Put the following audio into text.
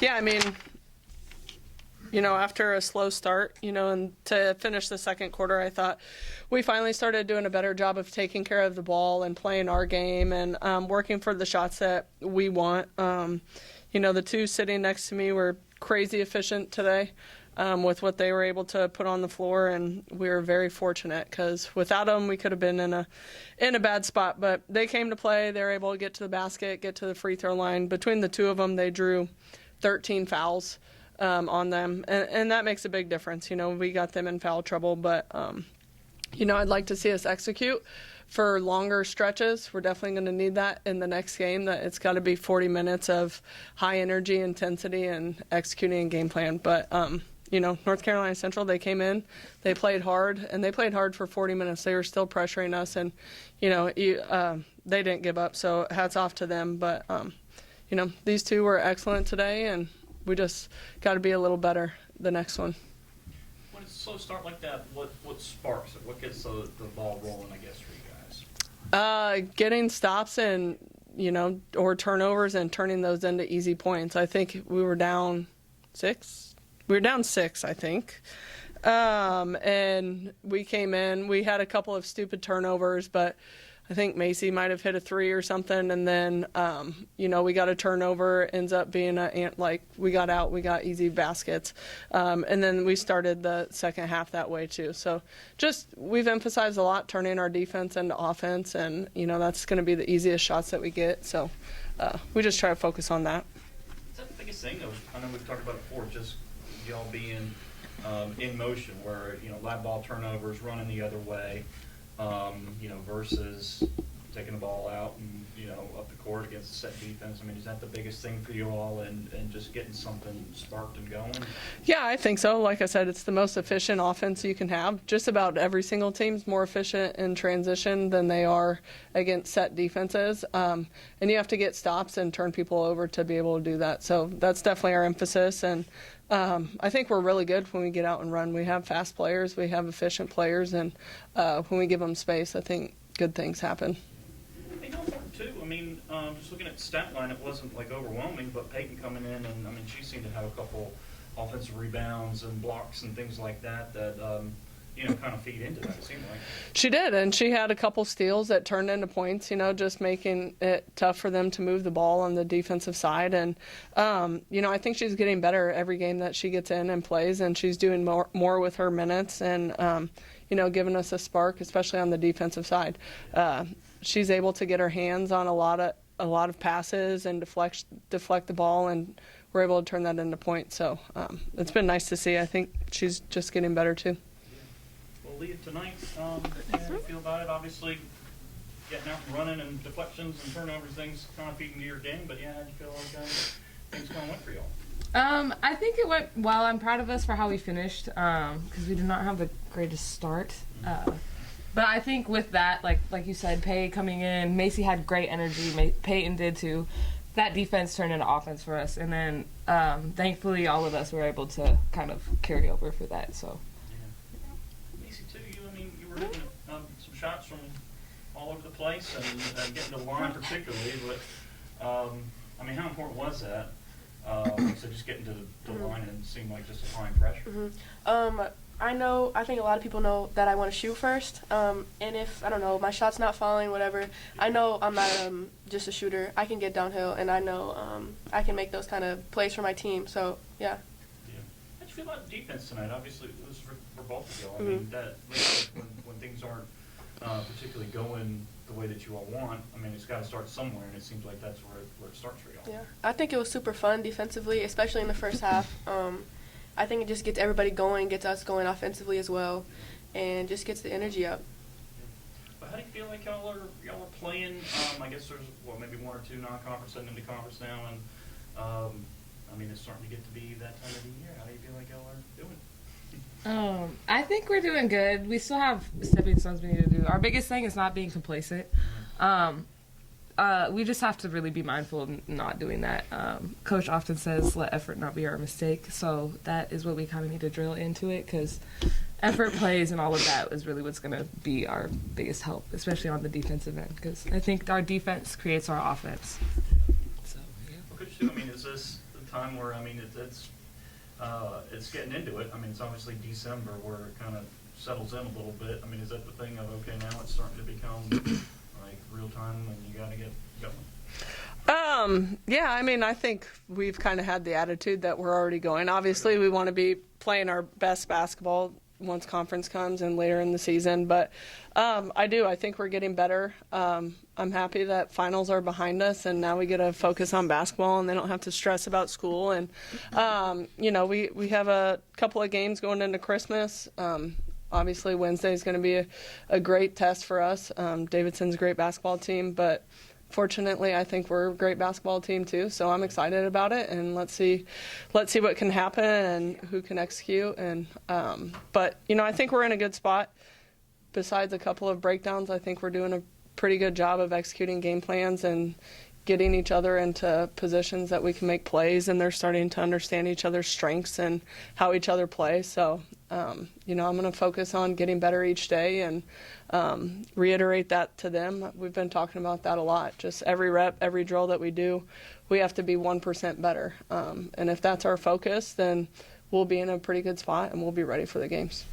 Yeah, I mean, after a slow start, and to finish the second quarter, I thought we finally started doing a better job of taking care of the ball and playing our game and working for the shots that we want. The two sitting next to me were crazy efficient today with what they were able to put on the floor, and we were very fortunate because without them, we could have been in a bad spot. But they came to play. They were able to get to the basket, get to the free throw line. Between the two of them, they drew 13 fouls on them, and that makes a big difference. We got them in foul trouble, but I'd like to see us execute for longer stretches. We're definitely going to need that in the next game. That it's got to be 40 minutes of high energy, intensity, and executing a game plan. But North Carolina Central, they came in, they played hard, and they played hard for 40 minutes. They were still pressuring us, and they didn't give up. So hats off to them. But these two were excellent today, and we just got to be a little better the next one. When it's a slow start like that, what sparks it? What gets the ball rolling, I guess, for you guys? Getting stops and, or turnovers and turning those into easy points. I think we were down 6. We were down 6, I think. And we came in. We had a couple of stupid turnovers, but I think Macy might have hit a 3 or something, and then, we got a turnover, ends up being we got out, we got easy baskets, and then we started the second half that way too. So we've emphasized a lot turning our defense into offense, and, that's going to be the easiest shots that we get, so we just try to focus on that. Is that the biggest thing, though? I know we've talked about it before, just y'all being in motion, where, live ball turnovers, running the other way, versus taking the ball out and, up the court against the set defense. I mean, is that the biggest thing for you all, and just getting something sparked and going? Yeah, I think so. Like I said, it's the most efficient offense you can have. Just about every single team's more efficient in transition than they are against set defenses. And you have to get stops and turn people over to be able to do that. So that's definitely our emphasis. And I think we're really good when we get out and run. We have fast players, we have efficient players, and when we give them space, I think good things happen. Hey, how important too? I mean, just looking at the stat line, it wasn't overwhelming, but Peyton coming in, and she seemed to have a couple offensive rebounds and blocks and things like that kind of feed into that, it seemed like. She did, and she had a couple steals that turned into points, just making it tough for them to move the ball on the defensive side. And, I think she's getting better every game that she gets in and plays, and she's doing more with her minutes and, giving us a spark, especially on the defensive side. She's able to get her hands on a lot of passes and deflect the ball, and we're able to turn that into points. So it's been nice to see. I think she's just getting better too. Well, Aaliyah, tonight, how do you feel about it? Obviously, getting out and running and deflections and turnovers, things kind of feeding to your game. But how do you feel like things kind of went for y'all? I think it went well. I'm proud of us for how we finished because we did not have the greatest start. But I think with that, like you said, Pay coming in, Macy had great energy. Peyton did too. That defense turned into offense for us, and then thankfully all of us were able to kind of carry over for that. So. Yeah. Macy too. You were hitting some shots from all over the place and getting to the line particularly. But how important was that? So just getting to the line and seemed like just applying pressure. I think a lot of people know that I want to shoot first. And if, my shot's not falling, whatever, I know I'm not just a shooter. I can get downhill, and I know I can make those kind of plays for my team. So, yeah. How'd you feel about defense tonight? Obviously, it was for both of y'all. That when things aren't particularly going the way that you all want, it's got to start somewhere, and it seems like that's where it starts for y'all. Yeah, I think it was super fun defensively, especially in the first half. I think it just gets everybody going, gets us going offensively as well, and just gets the energy up. But how do you feel like y'all are playing? I guess there's maybe 1 or 2 non-conference heading into conference now, and it's starting to get to be that time of the year. How do you feel like y'all are doing? I think we're doing good. We still have stepping stones we need to do. Our biggest thing is not being complacent. We just have to really be mindful of not doing that. Coach often says, let effort not be our mistake. So that is what we kind of need to drill into it, because effort plays and all of that is really what's going to be our biggest help, especially on the defensive end, because I think our defense creates our offense. So, yeah. Well, Coach Sue, is this the time where, I mean, it's getting into it. I mean, it's obviously December where it kind of settles in a little bit. I mean, is that the thing of, okay, now it's starting to become like real time and you got to get going? Yeah, I mean, I think we've kind of had the attitude that we're already going. Obviously, we want to be playing our best basketball once conference comes and later in the season. But I think we're getting better. I'm happy that finals are behind us and now we get to focus on basketball and they don't have to stress about school. And, we have a couple of games going into Christmas. Obviously, Wednesday is going to be a great test for us. Davidson's a great basketball team, but fortunately, I think we're a great basketball team too. So I'm excited about it, and let's see what can happen and who can execute. And but I think we're in a good spot. Besides a couple of breakdowns, I think we're doing a pretty good job of executing game plans and getting each other into positions that we can make plays, and they're starting to understand each other's strengths and how each other play. So, I'm going to focus on getting better each day and reiterate that to them. We've been talking about that a lot. Just every rep, every drill that we do, we have to be 1% better. And if that's our focus, then we'll be in a pretty good spot and we'll be ready for the games.